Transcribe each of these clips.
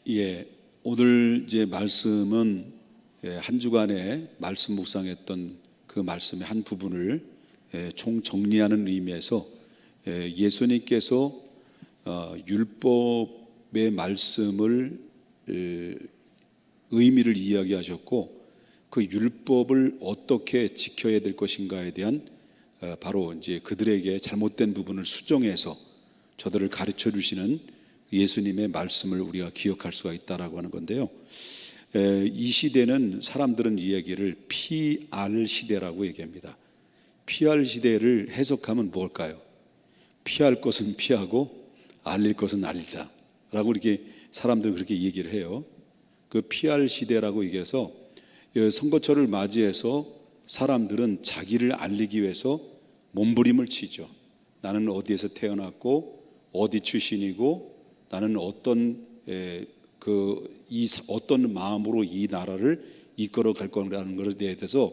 예, 오늘 이제 말씀은 한 주간에 말씀 묵상했던 그 말씀의 한 부분을 총 정리하는 의미에서 예수님께서 율법의 말씀을 의미를 이야기하셨고 그 율법을 어떻게 지켜야 될 것인가에 대한 바로 이제 그들에게 잘못된 부분을 수정해서 저들을 가르쳐 주시는 예수님의 말씀을 우리가 기억할 수가 있다라고 하는 건데요. 이 시대는 사람들은 이 얘기를 PR 시대라고 얘기합니다. PR 시대를 해석하면 뭘까요? 피할 것은 피하고 알릴 것은 알리자라고 이렇게 사람들은 그렇게 얘기를 해요. 그 PR 시대라고 얘기해서 선거철을 맞이해서 사람들은 자기를 알리기 위해서 몸부림을 치죠. 나는 어디에서 태어났고 어디 출신이고 나는 어떤 어떤 마음으로 이 나라를 이끌어 갈 거라는 것에 대해서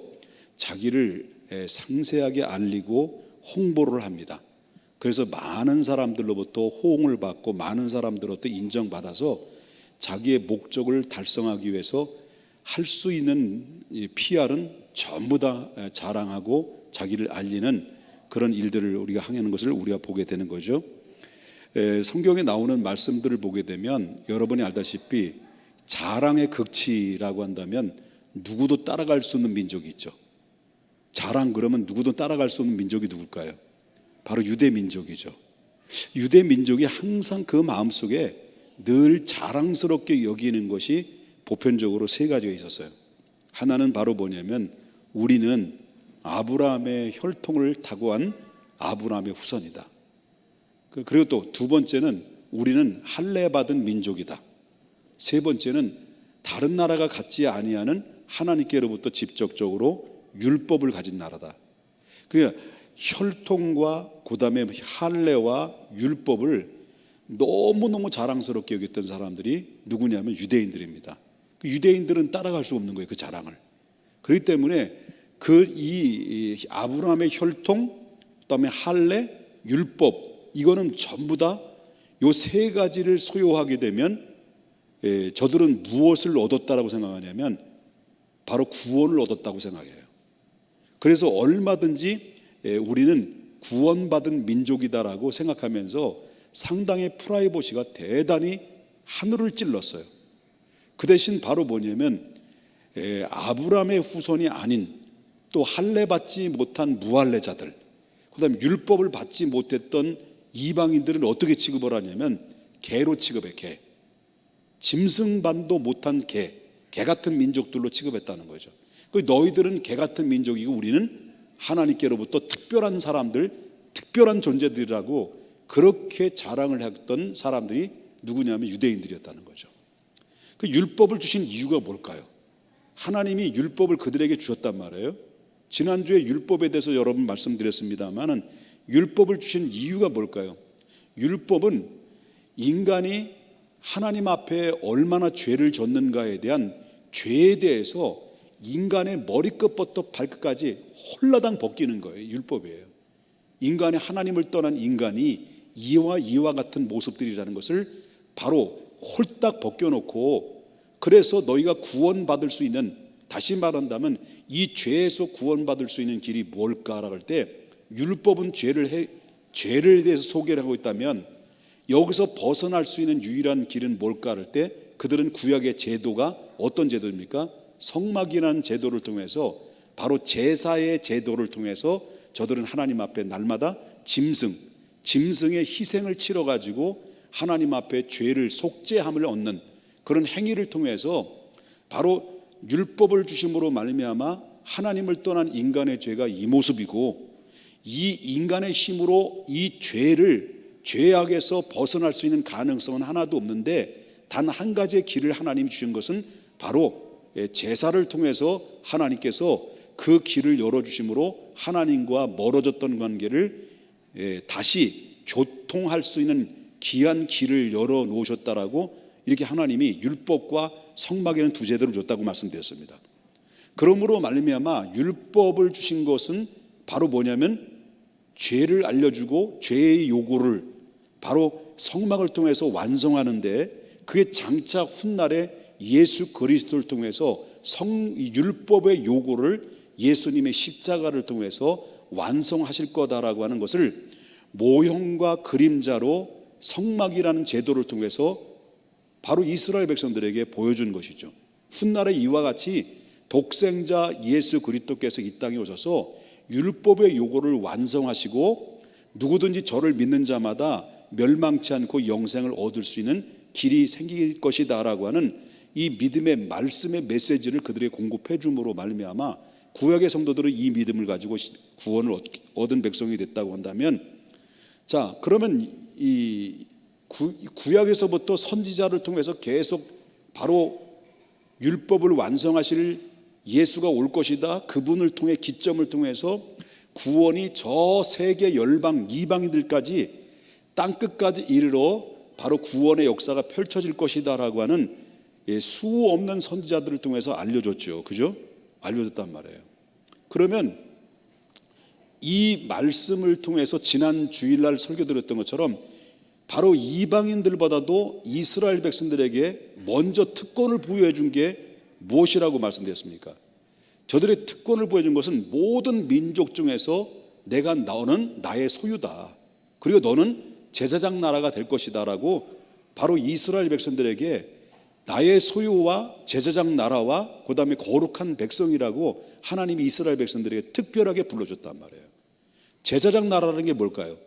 자기를 상세하게 알리고 홍보를 합니다. 그래서 많은 사람들로부터 호응을 받고 많은 사람들로부터 인정받아서 자기의 목적을 달성하기 위해서 할 수 있는 PR은 전부 다 자랑하고 자기를 알리는 그런 일들을 우리가 하는 것을 우리가 보게 되는 거죠. 성경에 나오는 말씀들을 보게 되면 여러분이 알다시피 자랑의 극치라고 한다면 누구도 따라갈 수 없는 민족이 있죠. 자랑 그러면 누구도 따라갈 수 없는 민족이 누굴까요? 바로 유대 민족이죠. 유대 민족이 항상 그 마음속에 늘 자랑스럽게 여기는 것이 보편적으로 세 가지가 있었어요. 하나는 바로 뭐냐면 우리는 아브라함의 혈통을 타고 한 아브라함의 후손이다. 그리고 또 두 번째는 우리는 할례 받은 민족이다. 세 번째는 다른 나라가 갖지 아니하는 하나님께로부터 직접적으로 율법을 가진 나라다. 그러니까 혈통과 그다음에 할례와 율법을 너무너무 자랑스럽게 여겼던 사람들이 누구냐면 유대인들입니다. 유대인들은 따라갈 수 없는 거예요, 그 자랑을. 그렇기 때문에 이 아브라함의 혈통, 그다음에 할례, 율법 이거는 전부 다 요 세 가지를 소유하게 되면 저들은 무엇을 얻었다라고 생각하냐면 바로 구원을 얻었다고 생각해요. 그래서 얼마든지 우리는 구원받은 민족이다라고 생각하면서 상당히 프라이버시가 대단히 하늘을 찔렀어요. 그 대신 바로 뭐냐면 아브라함의 후손이 아닌 또 할례 받지 못한 무할례자들, 그다음에 율법을 받지 못했던 이방인들은 어떻게 취급을 하냐면 개로 취급해. 개, 짐승반도 못한 개 같은 민족들로 취급했다는 거죠. 너희들은 개 같은 민족이고 우리는 하나님께로부터 특별한 사람들, 특별한 존재들이라고 그렇게 자랑을 했던 사람들이 누구냐면 유대인들이었다는 거죠. 그 율법을 주신 이유가 뭘까요? 하나님이 율법을 그들에게 주셨단 말이에요. 지난주에 율법에 대해서 여러분 말씀드렸습니다만은 율법을 주신 이유가 뭘까요? 율법은 인간이 하나님 앞에 얼마나 죄를 졌는가에 대한 죄에 대해서 인간의 머리끝부터 발끝까지 홀라당 벗기는 거예요. 율법이에요. 인간이 하나님을 떠난 인간이 이와 같은 모습들이라는 것을 바로 홀딱 벗겨놓고, 그래서 너희가 구원받을 수 있는, 다시 말한다면 이 죄에서 구원받을 수 있는 길이 뭘까라고 할 때 율법은 죄를 대해서 소개를 하고 있다면 여기서 벗어날 수 있는 유일한 길은 뭘까 할 때 그들은 구약의 제도가 어떤 제도입니까? 성막이라는 제도를 통해서, 바로 제사의 제도를 통해서 저들은 하나님 앞에 날마다 짐승의 희생을 치러 가지고 하나님 앞에 죄를 속죄함을 얻는 그런 행위를 통해서 바로 율법을 주심으로 말미암아 하나님을 떠난 인간의 죄가 이 모습이고, 이 인간의 힘으로 이 죄악에서 벗어날 수 있는 가능성은 하나도 없는데 단 한 가지의 길을 하나님이 주신 것은 바로 제사를 통해서 하나님께서 그 길을 열어주심으로 하나님과 멀어졌던 관계를 다시 교통할 수 있는 귀한 길을 열어놓으셨다라고, 이렇게 하나님이 율법과 성막이라는 두 제도를 줬다고 말씀드렸습니다. 그러므로 말미암아 율법을 주신 것은 바로 뭐냐면 죄를 알려주고 죄의 요구를 바로 성막을 통해서 완성하는데 그게 장차 훗날에 예수 그리스도를 통해서 율법의 요구를 예수님의 십자가를 통해서 완성하실 거다라고 하는 것을 모형과 그림자로 성막이라는 제도를 통해서 바로 이스라엘 백성들에게 보여준 것이죠. 훗날에 이와 같이 독생자 예수 그리스도께서 이 땅에 오셔서 율법의 요구를 완성하시고 누구든지 저를 믿는 자마다 멸망치 않고 영생을 얻을 수 있는 길이 생길 것이다 라고 하는 이 믿음의 말씀의 메시지를 그들에게 공급해 줌으로 말미암아 구약의 성도들은 이 믿음을 가지고 구원을 얻은 백성이 됐다고 한다면, 자 그러면 이 구약에서부터 선지자를 통해서 계속 바로 율법을 완성하실 예수가 올 것이다, 그분을 통해 기점을 통해서 구원이 저 세계 열방 이방인들까지 땅끝까지 이르러 바로 구원의 역사가 펼쳐질 것이다 라고 하는 수 없는 선지자들을 통해서 알려줬죠. 그죠? 알려줬단 말이에요. 그러면 이 말씀을 통해서 지난 주일날 설교드렸던 것처럼 바로 이방인들보다도 이스라엘 백성들에게 먼저 특권을 부여해 준 게 무엇이라고 말씀드렸습니까? 저들의 특권을 부여해 준 것은 모든 민족 중에서 너는 나의 소유다, 그리고 너는 제사장 나라가 될 것이다 라고 바로 이스라엘 백성들에게 나의 소유와 제사장 나라와 그 다음에 거룩한 백성이라고 하나님이 이스라엘 백성들에게 특별하게 불러줬단 말이에요. 제사장 나라라는 게 뭘까요?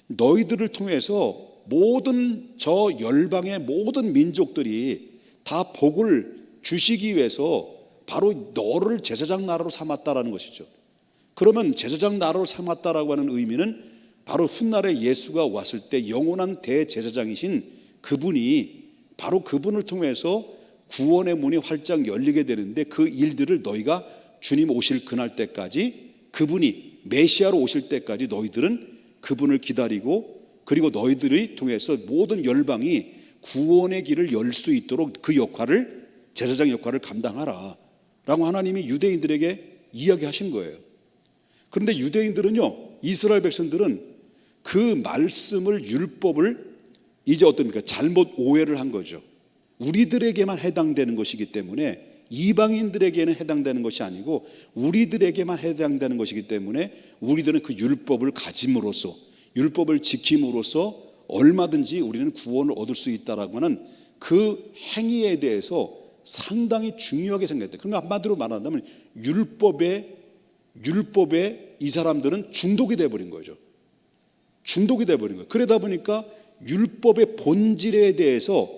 너희들을 통해서 모든 저 열방의 모든 민족들이 다 복을 주시기 위해서 바로 너를 제사장 나라로 삼았다라는 것이죠. 그러면 제사장 나라로 삼았다라고 하는 의미는 바로 훗날에 예수가 왔을 때 영원한 대제사장이신 그분이 바로 그분을 통해서 구원의 문이 활짝 열리게 되는데, 그 일들을 너희가 주님 오실 그날 때까지, 그분이 메시아로 오실 때까지 너희들은 그분을 기다리고, 그리고 너희들이 통해서 모든 열방이 구원의 길을 열 수 있도록 그 역할을, 제사장 역할을 감당하라 라고 하나님이 유대인들에게 이야기하신 거예요. 그런데 유대인들은요, 이스라엘 백성들은 그 말씀을, 율법을 이제 어떻습니까? 잘못 오해를 한 거죠. 우리들에게만 해당되는 것이기 때문에, 이방인들에게는 해당되는 것이 아니고 우리들에게만 해당되는 것이기 때문에 우리들은 그 율법을 가짐으로써, 율법을 지킴으로써 얼마든지 우리는 구원을 얻을 수 있다라고 하는 그 행위에 대해서 상당히 중요하게 생각했다. 그러니까 한마디로 말한다면 율법에 이 사람들은 중독이 돼버린 거죠. 중독이 돼버린 거예요. 그러다 보니까 율법의 본질에 대해서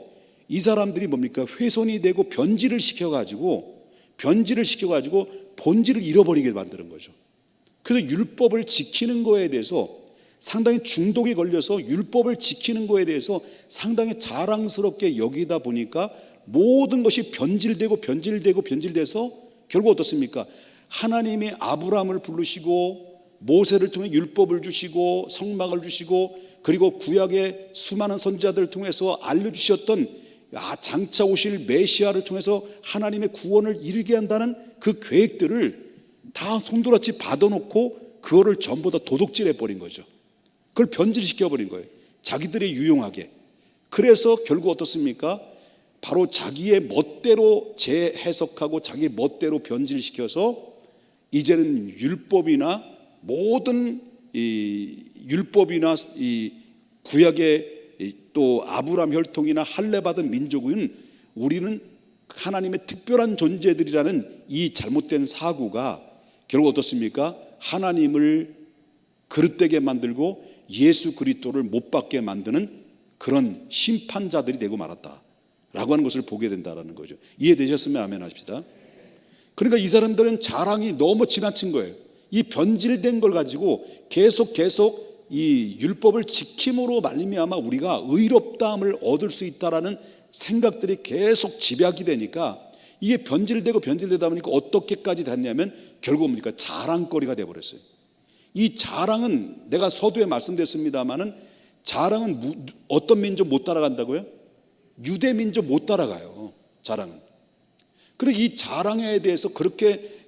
이 사람들이 뭡니까? 훼손이 되고 변질을 시켜가지고 본질을 잃어버리게 만드는 거죠. 그래서 율법을 지키는 거에 대해서 상당히 중독이 걸려서 율법을 지키는 거에 대해서 상당히 자랑스럽게 여기다 보니까 모든 것이 변질돼서 결국 어떻습니까? 하나님이 아브라함을 부르시고 모세를 통해 율법을 주시고 성막을 주시고, 그리고 구약의 수많은 선지자들을 통해서 알려주셨던 장차 오실 메시아를 통해서 하나님의 구원을 이루게 한다는 그 계획들을 다 손도라치 받아놓고 그거를 전부 다 도둑질해버린 거죠. 그걸 변질시켜버린 거예요. 자기들이 유용하게. 그래서 결국 어떻습니까? 바로 자기의 멋대로 재해석하고 자기 멋대로 변질시켜서 이제는 율법이나 모든 이 구약의 또 아브라함 혈통이나 할례 받은 민족은 우리는 하나님의 특별한 존재들이라는 이 잘못된 사고가 결국 어떻습니까? 하나님을 그릇되게 만들고 예수 그리스도를 못 받게 만드는 그런 심판자들이 되고 말았다라고 하는 것을 보게 된다라는 거죠. 이해되셨으면 아멘 하십시다. 그러니까 이 사람들은 자랑이 너무 지나친 거예요. 이 변질된 걸 가지고 계속 이 율법을 지킴으로 말미암아 우리가 의롭다함을 얻을 수 있다라는 생각들이 계속 집약이 되니까 이게 변질되다 보니까 어떻게까지 됐냐면 결국 뭡니까? 자랑거리가 돼버렸어요. 이 자랑은 내가 서두에 말씀드렸습니다마는 자랑은 어떤 민족 못 따라간다고요? 유대 민족 못 따라가요. 자랑은. 그리고 이 자랑에 대해서 그렇게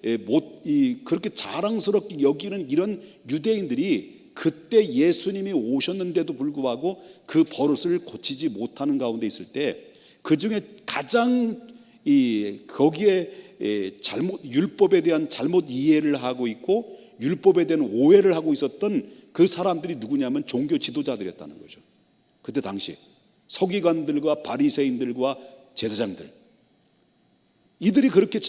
자랑스럽게 여기는 이런 유대인들이 그때 예수님이 오셨는데도 불구하고 그 버릇을 고치지 못하는 가운데 있을 때 그 중에 가장 거기에 율법에 대한 잘못 이해를 하고 있고 율법에 대한 오해를 하고 있었던 그 사람들이 누구냐면 종교 지도자들이었다는 거죠. 그때 당시 서기관들과 바리새인들과 제사장들, 이들이 그렇게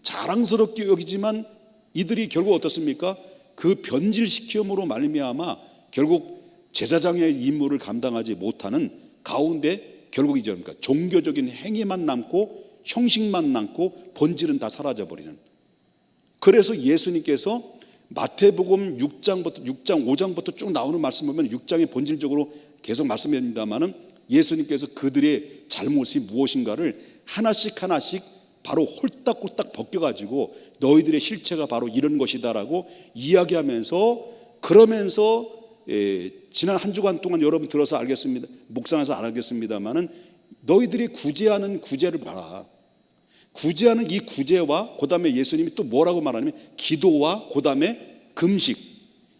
자랑스럽게 여기지만 이들이 결국 어떻습니까? 그 변질시킴으로 말미암아 결국 제사장의 임무를 감당하지 못하는 가운데 결국 이제 그러니까 종교적인 행위만 남고 형식만 남고 본질은 다 사라져버리는. 그래서 예수님께서 마태복음 6장 5장부터 쭉 나오는 말씀 보면 6장의 본질적으로 계속 말씀합니다만은 예수님께서 그들의 잘못이 무엇인가를 하나씩 바로 홀딱홀딱 벗겨가지고 너희들의 실체가 바로 이런 것이다라고 이야기하면서, 그러면서 지난 한 주간 동안 여러분 들어서 알겠습니다, 묵상해서 알겠습니다만은 너희들이 구제하는 구제를 봐라. 구제하는 이 구제와 그 다음에 예수님이 또 뭐라고 말하냐면 기도와 그 다음에 금식.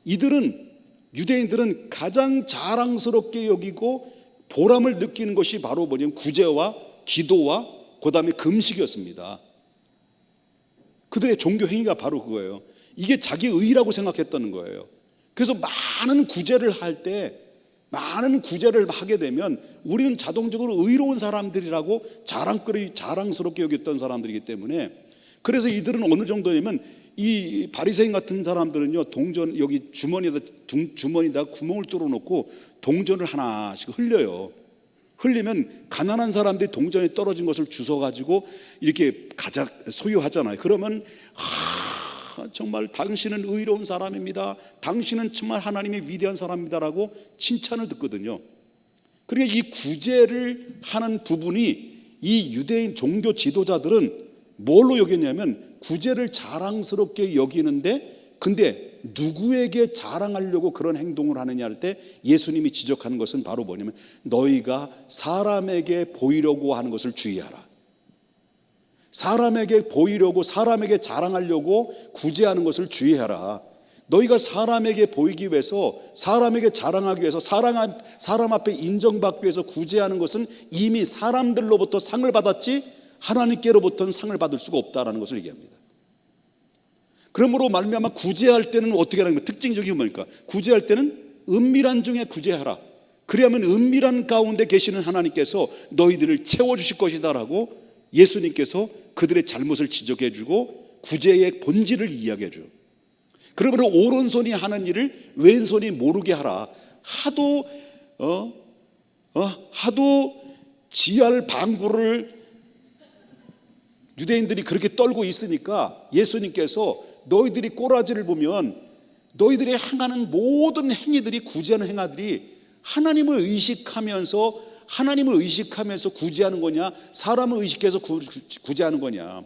이들은, 유대인들은 가장 자랑스럽게 여기고 보람을 느끼는 것이 바로 뭐냐면 구제와 기도와 그 다음에 금식이었습니다. 그들의 종교 행위가 바로 그거예요. 이게 자기 의라고 생각했다는 거예요. 그래서 많은 구제를 하게 되면 우리는 자동적으로 의로운 사람들이라고 자랑스럽게 여겼던 사람들이기 때문에, 그래서 이들은 어느 정도냐면 이 바리새인 같은 사람들은요, 동전 여기 주머니에다 구멍을 뚫어놓고 동전을 하나씩 흘려요. 흘리면 가난한 사람들이 동전에 떨어진 것을 주워가지고 이렇게 소유하잖아요. 그러면 정말 당신은 의로운 사람입니다, 당신은 정말 하나님의 위대한 사람입니다라고 칭찬을 듣거든요. 그러니까 이 구제를 하는 부분이 이 유대인 종교 지도자들은 뭘로 여겼냐면 구제를 자랑스럽게 여기는데, 근데 누구에게 자랑하려고 그런 행동을 하느냐 할 때 예수님이 지적하는 것은 바로 뭐냐면 너희가 사람에게 보이려고 하는 것을 주의하라. 사람에게 보이려고, 사람에게 자랑하려고 구제하는 것을 주의하라. 너희가 사람에게 보이기 위해서, 사람에게 자랑하기 위해서, 사람 앞에 인정받기 위해서 구제하는 것은 이미 사람들로부터 상을 받았지 하나님께로부터는 상을 받을 수가 없다라는 것을 얘기합니다. 그러므로 말미암아 구제할 때는 어떻게 하는 거예요? 특징적인 게 뭡니까? 구제할 때는 은밀한 중에 구제하라. 그래야만 은밀한 가운데 계시는 하나님께서 너희들을 채워주실 것이다라고 예수님께서 그들의 잘못을 지적해주고 구제의 본질을 이야기해줘요. 그러므로 오른손이 하는 일을 왼손이 모르게 하라. 하도 지할 방구를 유대인들이 그렇게 떨고 있으니까 예수님께서 너희들이 꼬라지를 보면 너희들이 행하는 모든 행위들이, 구제하는 행위들이 하나님을 의식하면서 구제하는 거냐, 사람을 의식해서 구제하는 거냐.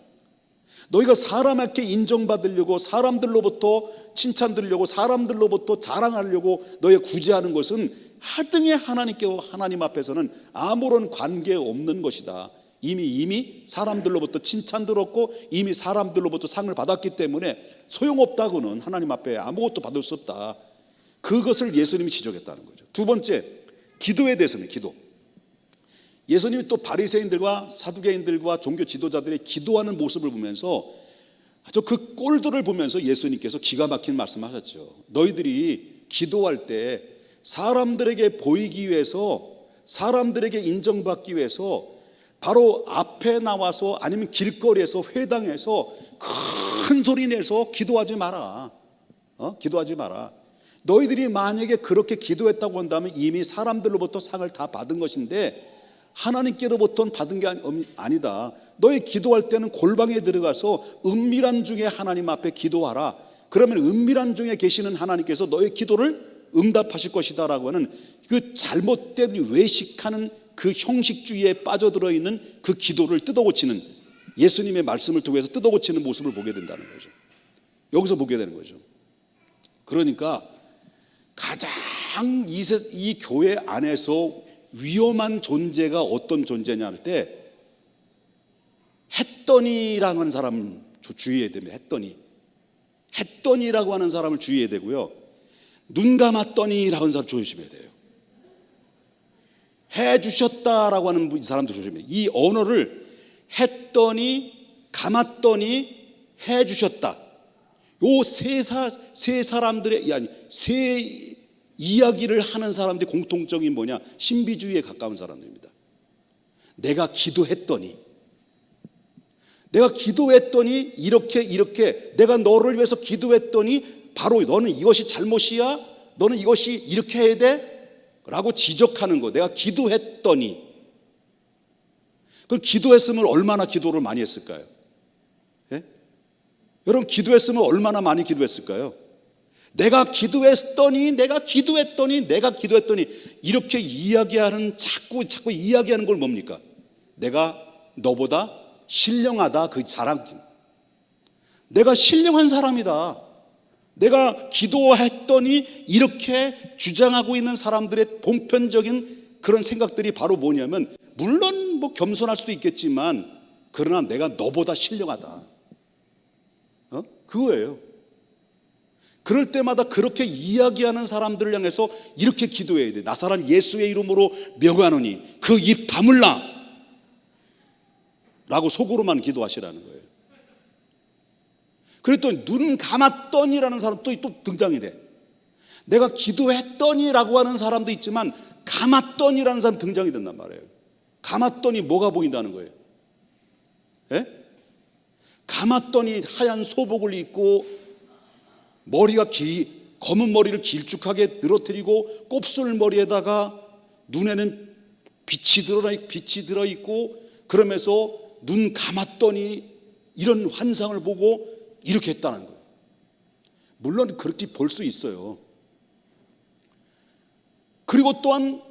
너희가 사람에게 인정받으려고, 사람들로부터 칭찬 들으려고, 사람들로부터 자랑하려고 너희가 구제하는 것은 하등의 하나님 앞에서는 아무런 관계 없는 것이다. 이미 사람들로부터 칭찬 들었고 이미 사람들로부터 상을 받았기 때문에 소용없다고는, 하나님 앞에 아무것도 받을 수 없다. 그것을 예수님이 지적했다는 거죠. 두 번째, 기도에 대해서는 기도. 예수님이 또 바리새인들과 사두개인들과 종교 지도자들의 기도하는 모습을 보면서 그 꼴들을 보면서 예수님께서 기가 막힌 말씀하셨죠. 너희들이 기도할 때 사람들에게 보이기 위해서, 사람들에게 인정받기 위해서 바로 앞에 나와서 아니면 길거리에서, 회당에서 큰 소리 내서 기도하지 마라. 기도하지 마라. 너희들이 만약에 그렇게 기도했다고 한다면 이미 사람들로부터 상을 다 받은 것인데 하나님께로부터는 받은 게 아니다. 너희 기도할 때는 골방에 들어가서 은밀한 중에 하나님 앞에 기도하라. 그러면 은밀한 중에 계시는 하나님께서 너의 기도를 응답하실 것이다라고 하는 그 잘못된 외식하는 그 형식주의에 빠져들어 있는 그 기도를 뜯어고치는, 예수님의 말씀을 통해서 뜯어고치는 모습을 보게 된다는 거죠. 여기서 보게 되는 거죠. 그러니까 가장 이 교회 안에서 위험한 존재가 어떤 존재냐 할 때 했더니라고 하는 사람 주의해야 됩니다. 했더니라고 하는 사람을 주의해야 되고요. 눈 감았더니라고 하는 사람 조심해야 돼요. 해주셨다라고 하는 이 사람들 조심해요. 이 언어를 했더니, 감았더니, 해주셨다. 요 세 사람들의, 아니, 세 이야기를 하는 사람들의 공통점이 뭐냐? 신비주의에 가까운 사람들입니다. 내가 기도했더니, 이렇게 내가 너를 위해서 기도했더니 바로 너는 이것이 잘못이야, 너는 이것이 이렇게 해야 돼 라고 지적하는 거. 내가 기도했더니. 그럼 기도했으면 얼마나 기도를 많이 했을까요? 예? 여러분, 기도했으면 얼마나 많이 기도했을까요? 내가 기도했더니 이렇게 이야기하는, 자꾸 이야기하는 걸 뭡니까? 내가 너보다 신령하다, 그 자랑. 내가 신령한 사람이다. 내가 기도했더니 이렇게 주장하고 있는 사람들의 보편적인 그런 생각들이 바로 뭐냐면, 물론 뭐 겸손할 수도 있겠지만 그러나 내가 너보다 신령하다. 그거예요. 그럴 때마다 그렇게 이야기하는 사람들을 향해서 이렇게 기도해야 돼. 나사렛 예수의 이름으로 명하노니 그 입 다물라 라고 속으로만 기도하시라는 거예요. 그랬더니 눈 감았더니라는 사람 또 등장이 돼. 내가 기도했더니라고 하는 사람도 있지만 감았더니라는 사람 등장이 된단 말이에요. 감았더니 뭐가 보인다는 거예요? 예? 감았더니 하얀 소복을 입고 머리가 검은 머리를 길쭉하게 늘어뜨리고 곱슬 머리에다가 눈에는 빛이 들어있고 그러면서 눈 감았더니 이런 환상을 보고 이렇게 했다는 거예요. 물론 그렇게 볼 수 있어요. 그리고 또한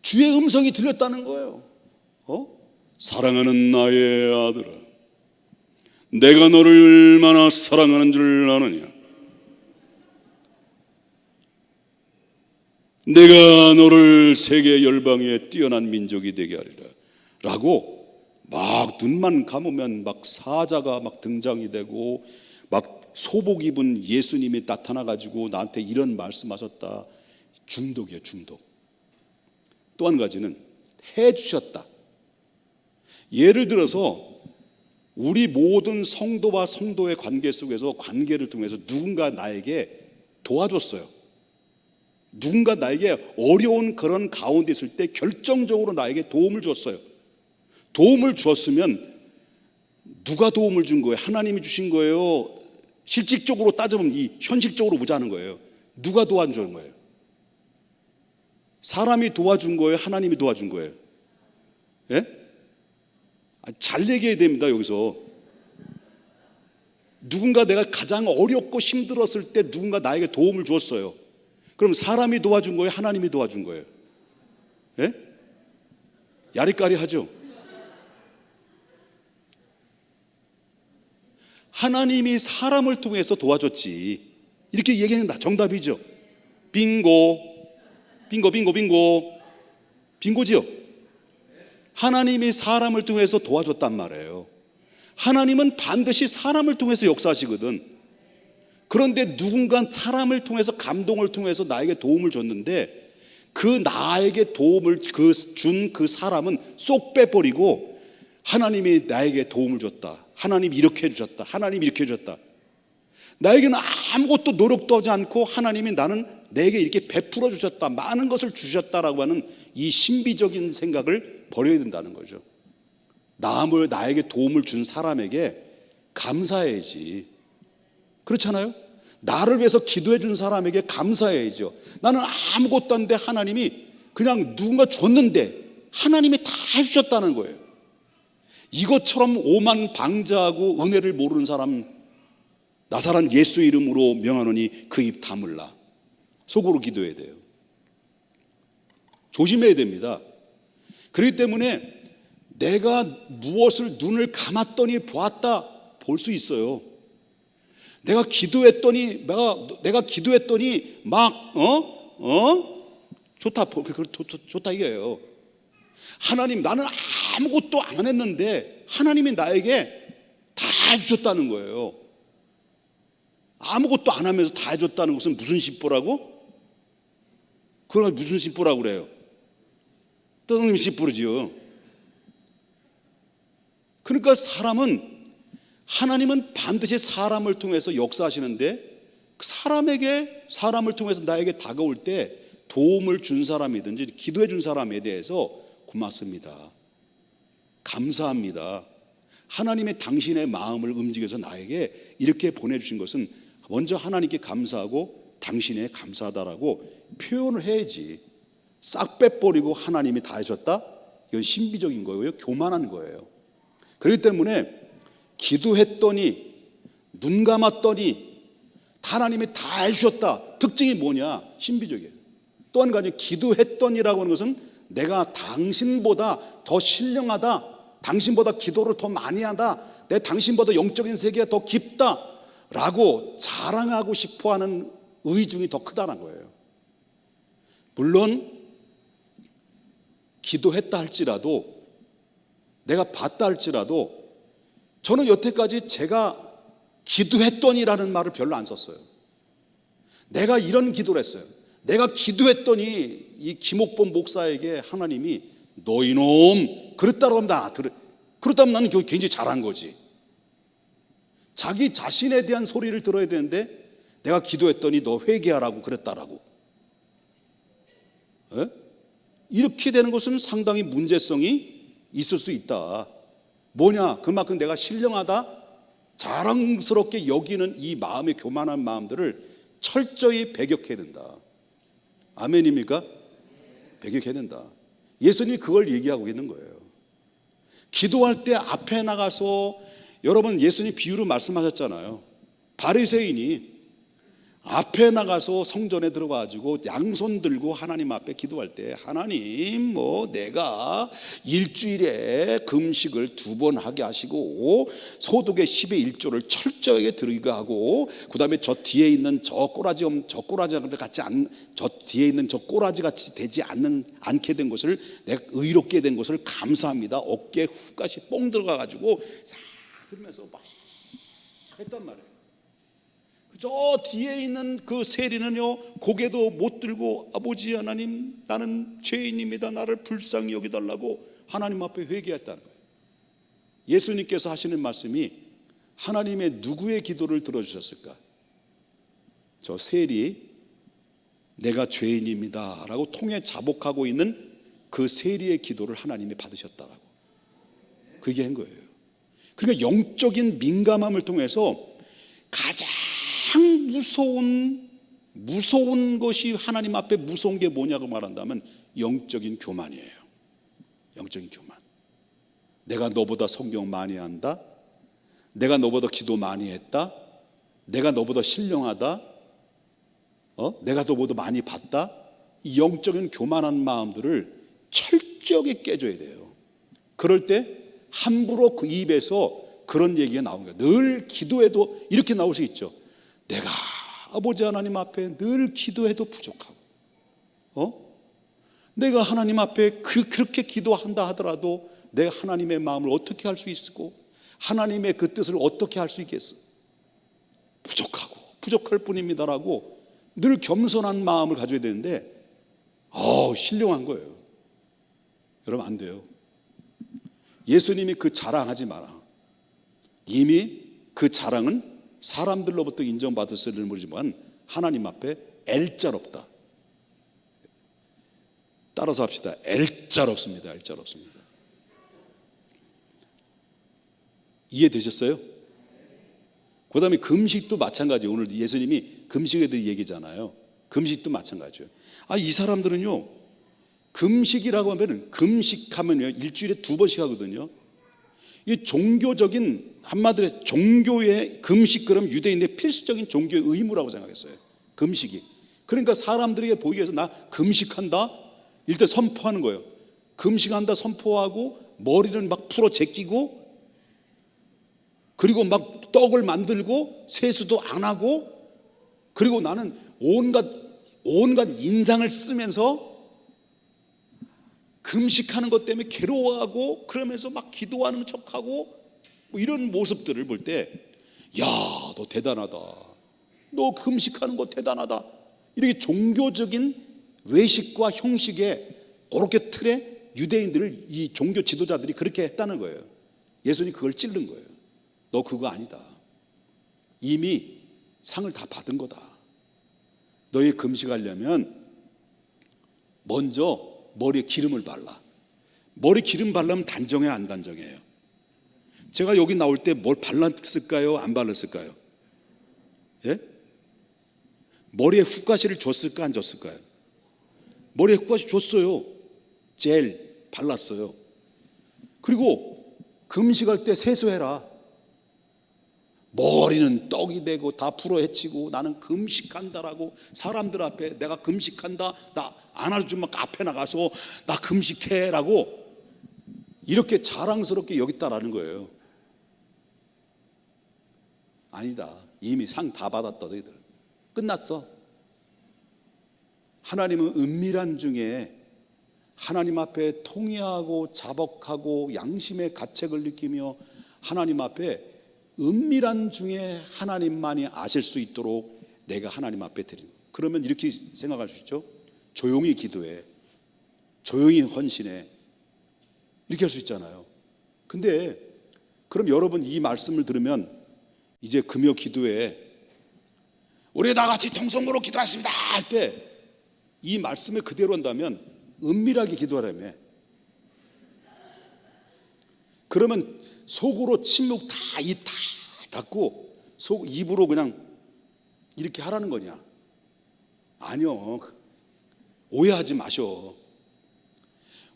주의 음성이 들렸다는 거예요. 사랑하는 나의 아들아, 내가 너를 얼마나 사랑하는 줄 아느냐? 내가 너를 세계 열방에 뛰어난 민족이 되게 하리라 라고 막 눈만 감으면 막 사자가 막 등장이 되고 막 소복 입은 예수님이 나타나가지고 나한테 이런 말씀하셨다. 중독이에요, 중독. 또 한 가지는 해주셨다. 예를 들어서 우리 모든 성도와 성도의 관계 속에서 관계를 통해서 누군가 나에게 도와줬어요. 누군가 나에게 어려운 그런 가운데 있을 때 결정적으로 나에게 도움을 줬어요. 도움을 주었으면 누가 도움을 준 거예요? 하나님이 주신 거예요? 실질적으로 따져보면 이 현실적으로 보자는 거예요. 누가 도와준 거예요? 사람이 도와준 거예요? 하나님이 도와준 거예요? 예? 잘 얘기해야 됩니다. 여기서 누군가 내가 가장 어렵고 힘들었을 때 누군가 나에게 도움을 주었어요. 그럼 사람이 도와준 거예요? 하나님이 도와준 거예요? 예? 야리까리 하죠? 하나님이 사람을 통해서 도와줬지. 이렇게 얘기하는 다 정답이죠. 빙고. 빙고지요? 하나님이 사람을 통해서 도와줬단 말이에요. 하나님은 반드시 사람을 통해서 역사하시거든. 그런데 누군가 사람을 통해서, 감동을 통해서 나에게 도움을 줬는데 그 나에게 도움을 준 그 사람은 쏙 빼버리고 하나님이 나에게 도움을 줬다. 하나님이 이렇게 해주셨다. 하나님이 이렇게 해주셨다. 나에게는 아무것도 노력도 하지 않고 하나님이 내게 이렇게 베풀어 주셨다. 많은 것을 주셨다라고 하는 이 신비적인 생각을 버려야 된다는 거죠. 나에게 도움을 준 사람에게 감사해야지. 그렇잖아요? 나를 위해서 기도해 준 사람에게 감사해야죠. 나는 아무것도 안 돼. 하나님이 그냥 누군가 줬는데 하나님이 다 해주셨다는 거예요. 이것처럼 오만방자하고 은혜를 모르는 사람, 나사렛 예수의 이름으로 명하노니 그 입 다물라. 속으로 기도해야 돼요. 조심해야 됩니다. 그렇기 때문에 내가 무엇을 눈을 감았더니 보았다, 볼 수 있어요. 내가 기도했더니 막 좋다 이거예요. 하나님, 나는 아무것도 안 했는데 하나님이 나에게 다 해주셨다는 거예요. 아무것도 안 하면서 다 해줬다는 것은 무슨 심보라고? 그걸 무슨 심보라고 그래요? 떠듬시 부르지요. 그러니까 하나님은 반드시 사람을 통해서 역사하시는데, 사람을 통해서 나에게 다가올 때 도움을 준 사람이든지 기도해 준 사람에 대해서 고맙습니다, 감사합니다, 하나님의 당신의 마음을 움직여서 나에게 이렇게 보내주신 것은 먼저 하나님께 감사하고 당신에 감사하다라고 표현을 해야지. 싹 빼버리고 하나님이 다 해줬다? 이건 신비적인 거예요. 교만한 거예요. 그렇기 때문에 기도했더니, 눈 감았더니 하나님이 다 해주셨다. 특징이 뭐냐? 신비적이에요. 또 한 가지, 기도했더니라고 하는 것은 내가 당신보다 더 신령하다, 당신보다 기도를 더 많이 하다, 내 당신보다 영적인 세계가 더 깊다라고 자랑하고 싶어하는 의중이 더 크다는 거예요. 물론 기도했다 할지라도, 내가 봤다 할지라도, 저는 여태까지 제가 기도했더니라는 말을 별로 안 썼어요. 내가 이런 기도를 했어요. 내가 기도했더니 이 김옥범 목사에게 하나님이 너 이놈 그랬다고 하면 그렇다면 나는 굉장히 잘한 거지. 자기 자신에 대한 소리를 들어야 되는데, 내가 기도했더니 너 회개하라고 그랬다라고. 에? 이렇게 되는 것은 상당히 문제성이 있을 수 있다. 뭐냐? 그만큼 내가 신령하다, 자랑스럽게 여기는 이 마음의 교만한 마음들을 철저히 배격해야 된다. 아멘입니까? 배격해야 된다. 예수님이 그걸 얘기하고 있는 거예요. 기도할 때 앞에 나가서, 여러분 예수님 비유로 말씀하셨잖아요. 바리새인이 앞에 나가서 성전에 들어가지고 양손 들고 하나님 앞에 기도할 때, 하나님 내가 일주일에 금식을 2번 하게 하시고 소득의 10의 1조를 철저하게 드리게 하고, 그 다음에 저 뒤에 있는 저 꼬라지 같이 저 뒤에 있는 저 꼬라지 같이 되지 않게 된 것을, 내가 의롭게 된 것을 감사합니다. 어깨에 훅까지 뽕 들어가가지고 싹 들으면서 막 했단 말이에요. 저 뒤에 있는 그 세리는요, 고개도 못 들고 아버지 하나님, 나는 죄인입니다, 나를 불쌍히 여기달라고 하나님 앞에 회개했다는 거예요. 예수님께서 하시는 말씀이, 하나님의 누구의 기도를 들어주셨을까? 저 세리, 내가 죄인입니다 라고 통해 자복하고 있는 그 세리의 기도를 하나님이 받으셨다라고, 그게 한 거예요. 그러니까 영적인 민감함을 통해서 가장 무서운 것이, 하나님 앞에 무서운 게 뭐냐고 말한다면 영적인 교만이에요. 영적인 교만. 내가 너보다 성경 많이 한다, 내가 너보다 기도 많이 했다, 내가 너보다 신령하다, 내가 너보다 많이 봤다. 이 영적인 교만한 마음들을 철저하게 깨줘야 돼요. 그럴 때 함부로 그 입에서 그런 얘기가 나오는 거예요. 늘 기도해도 이렇게 나올 수 있죠. 내가 아버지 하나님 앞에 늘 기도해도 부족하고, 내가 하나님 앞에 그렇게 기도한다 하더라도 내가 하나님의 마음을 어떻게 할 수 있고, 하나님의 그 뜻을 어떻게 할 수 있겠어? 부족할 뿐입니다라고 늘 겸손한 마음을 가져야 되는데, 신령한 거예요. 여러분 안 돼요. 예수님이 그 자랑하지 마라. 이미 그 자랑은 사람들로부터 인정받았을지 모르지만 하나님 앞에 엘자롭다. 따라서 합시다. 엘자롭습니다. 엘자롭습니다. 이해되셨어요? 그 다음에 금식도 마찬가지예요. 오늘 예수님이 금식에 대해 얘기잖아요. 금식도 마찬가지예요. 이 사람들은요, 금식이라고 하면은, 금식하면요 일주일에 2번씩 하거든요. 이 종교적인, 한마디로 종교의 금식, 그럼 유대인의 필수적인 종교의 의무라고 생각했어요. 금식이. 그러니까 사람들에게 보이기 위해서 나 금식한다 일단 선포하는 거예요. 금식한다 선포하고, 머리는 막 풀어 제끼고, 그리고 막 떡을 만들고 세수도 안 하고, 그리고 나는 온갖 인상을 쓰면서 금식하는 것 때문에 괴로워하고, 그러면서 막 기도하는 척하고, 이런 모습들을 볼 때, 야, 너 대단하다, 너 금식하는 거 대단하다, 이렇게 종교적인 외식과 형식에 그렇게 틀에 유대인들을 이 종교 지도자들이 그렇게 했다는 거예요. 예수님이 그걸 찔른 거예요. 너 그거 아니다. 이미 상을 다 받은 거다. 너희 금식하려면 먼저 머리에 기름을 발라. 머리 기름 바르면 단정해 안 단정해요? 제가 여기 나올 때 뭘 발랐을까요? 안 발랐을까요? 예? 머리에 훅가시를 줬을까 안 줬을까요? 머리에 훅가시 줬어요. 젤 발랐어요. 그리고 금식할 때 세수해라. 머리는 떡이 되고 다 풀어헤치고 나는 금식한다라고 사람들 앞에 내가 금식한다, 나 안아주면 앞에 나가서 나 금식해라고 이렇게 자랑스럽게 여겼다라는 거예요. 아니다. 이미 상 다 받았다. 너희들 끝났어. 하나님은 은밀한 중에 하나님 앞에 통회하고 자복하고 양심의 가책을 느끼며 하나님 앞에 은밀한 중에 하나님만이 아실 수 있도록 내가 하나님 앞에 드리는 거예요. 그러면 이렇게 생각할 수 있죠. 조용히 기도해, 조용히 헌신해, 이렇게 할 수 있잖아요. 근데 그럼 여러분 이 말씀을 들으면 이제 금요 기도에 우리 다 같이 통성으로 기도하십니다 할 때 이 말씀을 그대로 한다면 은밀하게 기도하라며. 그러면 속으로 침묵 다 입 다 닫고 속 입으로 그냥 이렇게 하라는 거냐? 아니요. 오해하지 마셔.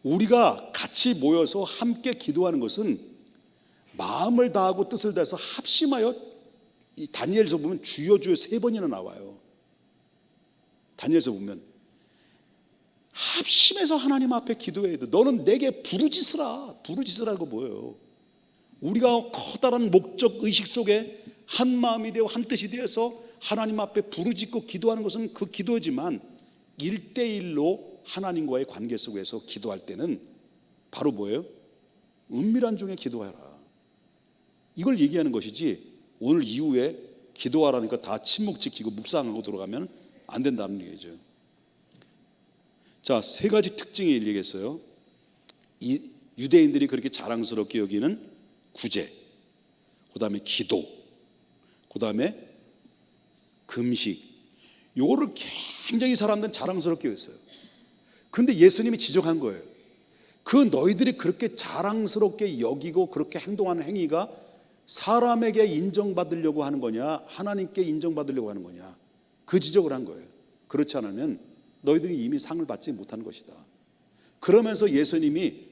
우리가 같이 모여서 함께 기도하는 것은 마음을 다하고 뜻을 다해서 합심하여, 이 다니엘서 보면 주여 주여 3번이나 나와요. 다니엘서 보면 합심해서 하나님 앞에 기도해야 돼. 너는 내게 부르짖으라고 뭐예요? 우리가 커다란 목적 의식 속에 한 마음이 되어 한 뜻이 되어서 하나님 앞에 부르짖고 기도하는 것은 그 기도지만 1대1로 하나님과의 관계 속에서 기도할 때는 바로 뭐예요? 은밀한 중에 기도해라. 이걸 얘기하는 것이지 오늘 이후에 기도하라니까 다 침묵 지키고 묵상하고 들어가면 안 된다는 얘기죠. 자, 3가지 특징을 얘기했어요. 이 유대인들이 그렇게 자랑스럽게 여기는 구제, 그 다음에 기도, 그 다음에 금식, 요거를 굉장히 사람들은 자랑스럽게 했어요. 그런데 예수님이 지적한 거예요. 그 너희들이 그렇게 자랑스럽게 여기고 그렇게 행동하는 행위가 사람에게 인정받으려고 하는 거냐, 하나님께 인정받으려고 하는 거냐, 그 지적을 한 거예요. 그렇지 않으면 너희들이 이미 상을 받지 못한 것이다. 그러면서 예수님이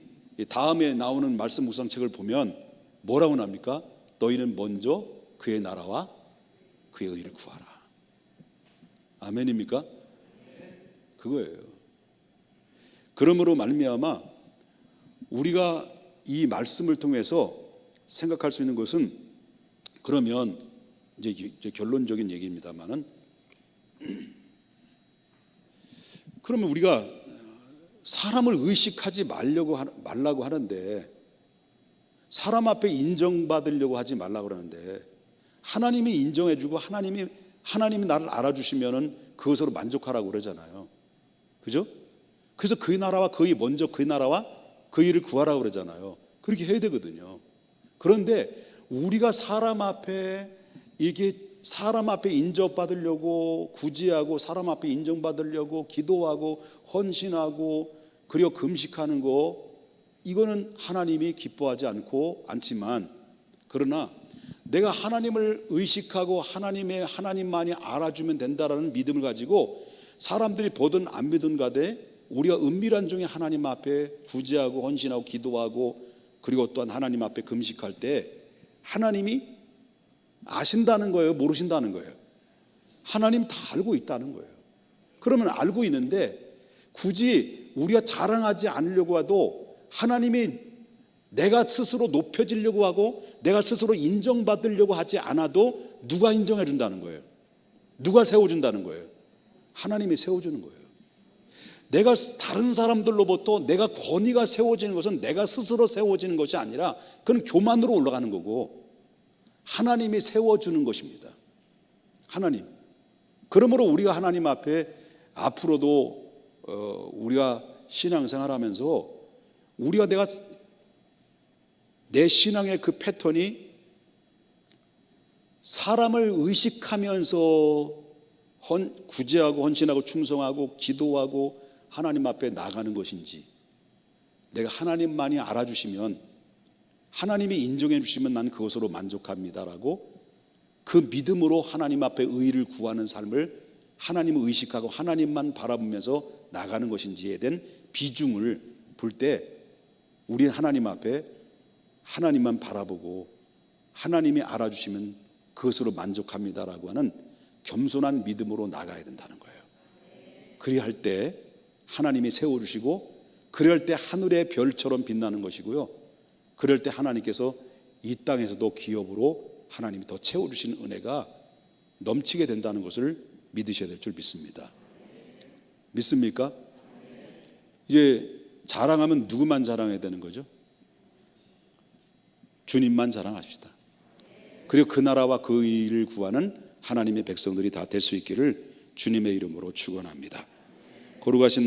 다음에 나오는 말씀 묵상책을 보면 뭐라고 나옵니까? 너희는 먼저 그의 나라와 그의 의를 구하라. 아멘입니까? 그거예요. 그러므로 말미암아 우리가 이 말씀을 통해서 생각할 수 있는 것은, 그러면 이제 결론적인 얘기입니다만은, 그러면 우리가 사람을 의식하지 말라고 하는데, 사람 앞에 인정받으려고 하지 말라고 그러는데, 하나님이 인정해주고 하나님이 나를 알아주시면은 그것으로 만족하라고 그러잖아요. 그죠? 그래서 그 나라와 먼저 그 나라와 그 일을 구하라고 그러잖아요. 그렇게 해야 되거든요. 그런데 우리가 사람 앞에 인정받으려고 구제하고 사람 앞에 인정받으려고 기도하고 헌신하고 그리고 금식하는 거, 이거는 하나님이 기뻐하지 않지만, 그러나 내가 하나님을 의식하고 하나님만이 알아주면 된다라는 믿음을 가지고 사람들이 보든 안 믿든 가되 우리가 은밀한 중에 하나님 앞에 구제하고 헌신하고 기도하고 그리고 또한 하나님 앞에 금식할 때 하나님이 아신다는 거예요? 모르신다는 거예요? 하나님 다 알고 있다는 거예요. 그러면 알고 있는데 굳이 우리가 자랑하지 않으려고 해도, 하나님이 내가 스스로 높여지려고 하고 내가 스스로 인정받으려고 하지 않아도 누가 인정해 준다는 거예요? 누가 세워준다는 거예요? 하나님이 세워주는 거예요. 내가 다른 사람들로부터 내가 권위가 세워지는 것은 내가 스스로 세워지는 것이 아니라 그건 교만으로 올라가는 거고 하나님이 세워주는 것입니다. 하나님. 그러므로 우리가 하나님 앞에 앞으로도 우리가 신앙생활하면서 내가 내 신앙의 그 패턴이 사람을 의식하면서 구제하고 헌신하고 충성하고 기도하고 하나님 앞에 나가는 것인지, 내가 하나님만이 알아주시면, 하나님이 인정해 주시면 난 그것으로 만족합니다라고 그 믿음으로 하나님 앞에 의를 구하는 삶을 하나님을 의식하고 하나님만 바라보면서 나가는 것인지에 대한 비중을 볼 때, 우리 하나님 앞에 하나님만 바라보고 하나님이 알아주시면 그것으로 만족합니다라고 하는 겸손한 믿음으로 나가야 된다는 거예요. 그리할 때 하나님이 세워주시고, 그럴 때 하늘의 별처럼 빛나는 것이고요, 그럴 때 하나님께서 이 땅에서도 기업으로 하나님이 더 채워주시는 은혜가 넘치게 된다는 것을 믿으셔야 될 줄 믿습니다. 믿습니까? 이제 자랑하면 누구만 자랑해야 되는 거죠? 주님만 자랑합시다. 그리고 그 나라와 그 의를 구하는 하나님의 백성들이 다 될 수 있기를 주님의 이름으로 축원합니다. 거룩하신